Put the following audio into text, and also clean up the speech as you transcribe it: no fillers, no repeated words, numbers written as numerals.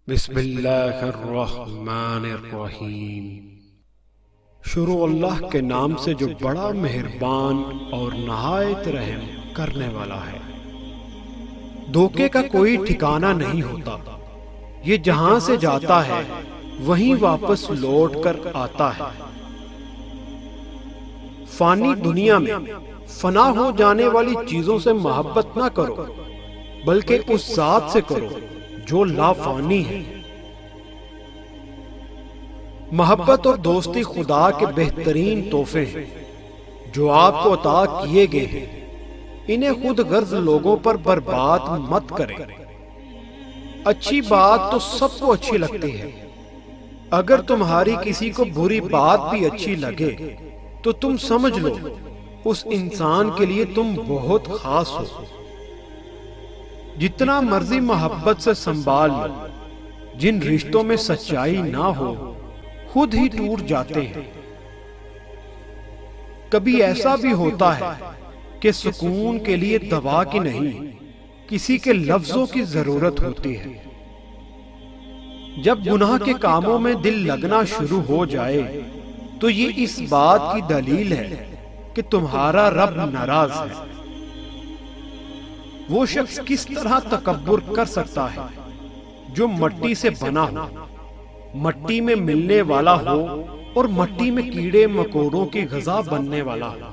بسم اللہ الرحمن الرحیم۔ شروع اللہ کے نام سے جو بڑا مہربان اور نہایت رحم کرنے والا ہے۔ دھوکے کا کوئی ٹھکانہ نہیں ہوتا، یہ جہاں سے جاتا ہے وہیں واپس لوٹ کر آتا ہے۔ فانی دنیا میں فنا ہو جانے والی چیزوں سے محبت نہ کرو، بلکہ اس ذات سے کرو جو لا فانی ہے۔ محبت اور دوستی خدا کے بہترین تحفے ہیں جو آپ کو عطا کیے گئے ہیں، انہیں خود غرض لوگوں پر برباد مت کریں۔ اچھی بات تو سب کو اچھی لگتی ہے، اگر تمہاری کسی کو بری بات بھی اچھی لگے تو تم سمجھ لو اس انسان کے لیے تم بہت خاص ہو۔ جتنا مرضی محبت سے سنبھال لو، جن رشتوں میں سچائی نہ ہو خود ہی ٹوٹ جاتے ہیں۔ کبھی ایسا بھی ہوتا ہے کہ سکون کے لیے دوا کی نہیں، کسی کے لفظوں کی ضرورت ہوتی ہے۔ جب گناہ کے کاموں میں دل لگنا شروع ہو جائے تو یہ اس بات کی دلیل ہے کہ تمہارا رب ناراض ہے۔ وہ شخص کس طرح تکبر کر سکتا ہے جو مٹی سے بنا ہو، مٹی میں ملنے والا ہو اور مٹی میں کیڑے مکوڑوں کی غذا بننے والا ہو۔